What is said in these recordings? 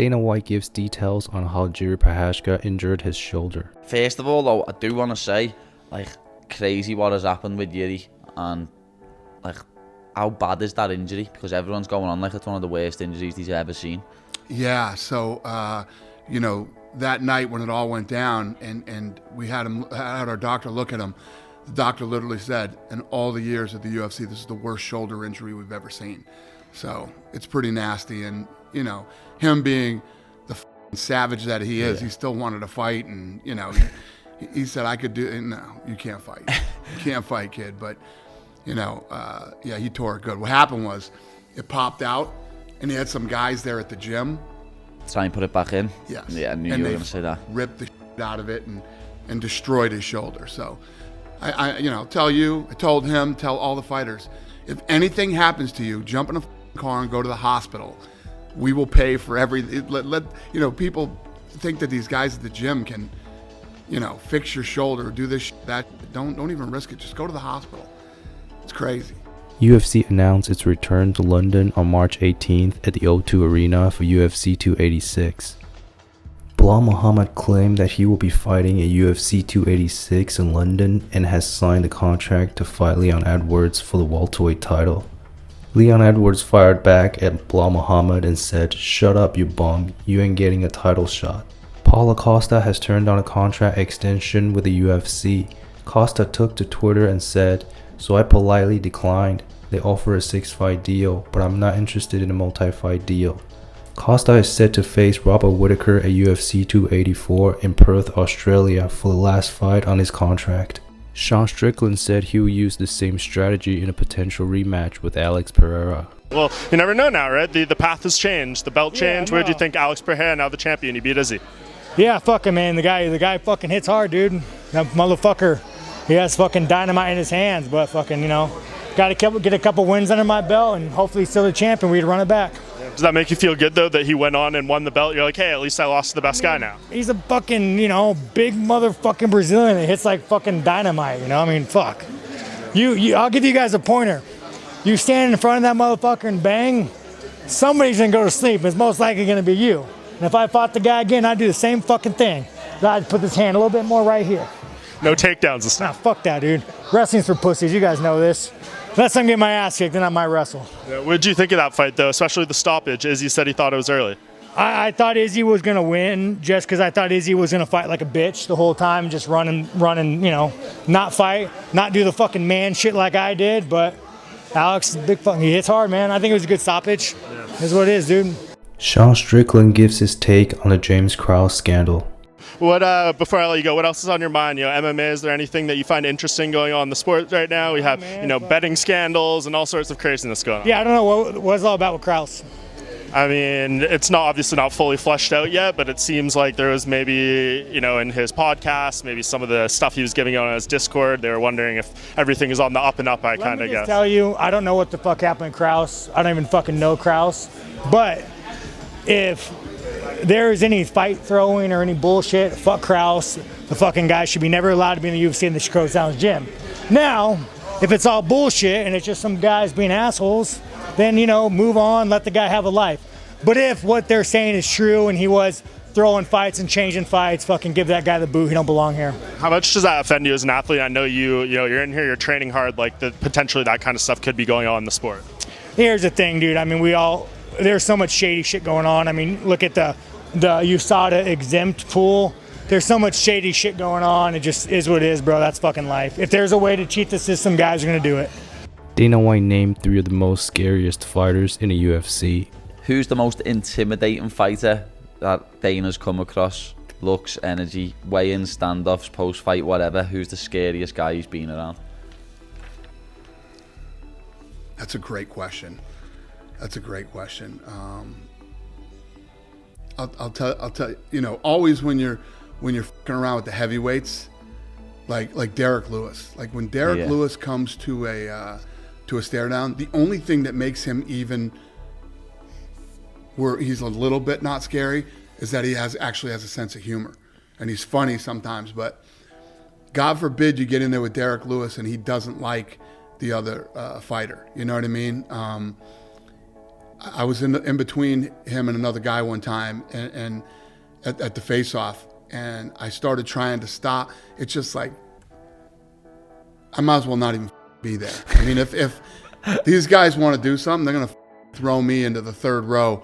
Dana White gives details on how Jiri Prochazka injured his shoulder. First of all, though, I do want to say, like, crazy what has happened with Jiri, and like, how bad is that injury? Because everyone's going on like it's one of the worst injuries he's ever seen. Yeah, so that night when it all went down, and we had our doctor look at him, the doctor literally said, in all the years at the UFC, this is the worst shoulder injury we've ever seen. So it's pretty nasty, and him being the savage that he is, he still wanted to fight, and he said, I could do it. No, you can't fight. You can't fight, kid. But he tore it good. What happened was it popped out, and he had some guys there at the gym try and put it back in. Yes. Yeah, I knew you were going to say that. Ripped the out of it and destroyed his shoulder. So I told him, tell all the fighters, if anything happens to you, jump in a car and go to the hospital. We will pay for people think that these guys at the gym can, fix your shoulder, do this, that. Don't even risk it. Just go to the hospital. It's crazy. UFC announced its return to London on March 18th at the O2 Arena for UFC 286. Belal Muhammad claimed that he will be fighting at UFC 286 in London and has signed a contract to fight Leon Edwards for the welterweight title. Leon Edwards fired back at Belal Muhammad and said, "Shut up, you bum, you ain't getting a title shot." Paulo Costa has turned down a contract extension with the UFC. Costa took to Twitter and said, "So I politely declined. They offer a 6-fight deal, but I'm not interested in a multi-fight deal." Costa is set to face Robert Whittaker at UFC 284 in Perth, Australia for the last fight on his contract. Strickland said he will use the same strategy in a potential rematch with Alex Pereira. Well, you never know now, right? The path has changed. The belt changed. Where do you think Alex Pereira, now the champion, he beat Izzy? Yeah, fuck him, man. The guy fucking hits hard, dude. That motherfucker, he has fucking dynamite in his hands, but fucking, got to get a couple wins under my belt, and hopefully he's still the champion. We'd run it back. Does that make you feel good, though, that he went on and won the belt? You're like, hey, at least I lost to the best guy now. He's a fucking, big motherfucking Brazilian that hits like fucking dynamite, fuck. I'll give you guys a pointer. You stand in front of that motherfucker and bang, somebody's going to go to sleep. It's most likely going to be you. And if I fought the guy again, I'd do the same fucking thing. I'd put this hand a little bit more right here. No takedowns this time. Nah, fuck that, dude. Wrestling's for pussies. You guys know this. Unless I'm getting my ass kicked, then I might wrestle. Yeah, what did you think of that fight, though, especially the stoppage? Izzy said he thought it was early. I thought Izzy was going to win just because I thought Izzy was going to fight like a bitch the whole time, just running, not fight, not do the fucking man shit like I did. But Alex, he hits hard, man. I think it was a good stoppage. Yeah. Is what it is, dude. Strickland gives his take on the James Krause scandal. What before I let you go, what else is on your mind? MMA, is there anything that you find interesting going on in the sport right now? We have, betting scandals and all sorts of craziness going on. Yeah, I don't know what it's all about with Krause. I mean, it's obviously not fully fleshed out yet, but it seems like there was maybe, in his podcast, maybe some of the stuff he was giving on his Discord, they were wondering if everything is on the up and up, I kind of guess. Let me tell you, I don't know what the fuck happened to Krause. I don't even fucking know Krause. But if there is any fight throwing or any bullshit, fuck Krause. The fucking guy should be never allowed to be in the UFC in the Chicago Sounds gym. Now, if it's all bullshit and it's just some guys being assholes, then, move on, let the guy have a life. But if what they're saying is true and he was throwing fights and changing fights, fucking give that guy the boot. He don't belong here. How much does that offend you as an athlete? I know you're in here, you're training hard, like potentially that kind of stuff could be going on in the sport. Here's the thing, dude. I mean, there's so much shady shit going on. I mean, look at the USADA exempt pool. There's so much shady shit going on. It just is what it is, bro. That's fucking life. If there's a way to cheat the system, guys are going to do it. Dana White named 3 of the most scariest fighters in the UFC. Who's the most intimidating fighter that Dana's come across? Looks, energy, weigh-ins, standoffs, post-fight, whatever. Who's the scariest guy he's been around? That's a great question. I'll tell you, always when you're fucking around with the heavyweights, like Derrick Lewis. Like when Derrick Lewis comes to a stare down, the only thing that makes him even where he's a little bit not scary is that he actually has a sense of humor, and he's funny sometimes. But God forbid you get in there with Derrick Lewis and he doesn't like the other fighter. You know what I mean? I was in between him and another guy one time, and at the face-off, and I started trying to stop. It's just like, I might as well not even be there. I mean, if these guys want to do something, they're gonna throw me into the third row,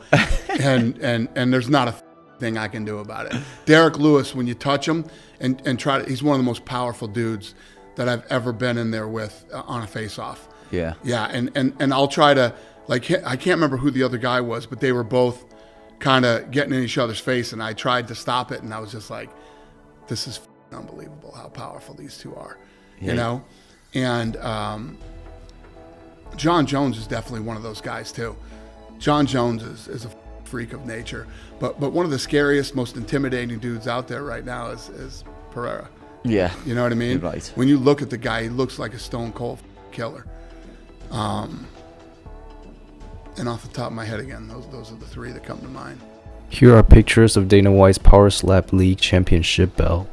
and there's not a thing I can do about it. Derrick Lewis, when you touch him and try to, he's one of the most powerful dudes that I've ever been in there with on a face-off. Yeah. Yeah, and I'll try to, like, I can't remember who the other guy was, but they were both kind of getting in each other's face, and I tried to stop it, and I was just like, this is unbelievable how powerful these two are, you know? And John Jones is definitely one of those guys too. John Jones is a freak of nature, but one of the scariest, most intimidating dudes out there right now is Pereira. Yeah. You know what I mean? You're right. When you look at the guy, he looks like a stone cold killer. And off the top of my head again, those are the three that come to mind. Here are pictures of Dana White's Power Slap League championship belt.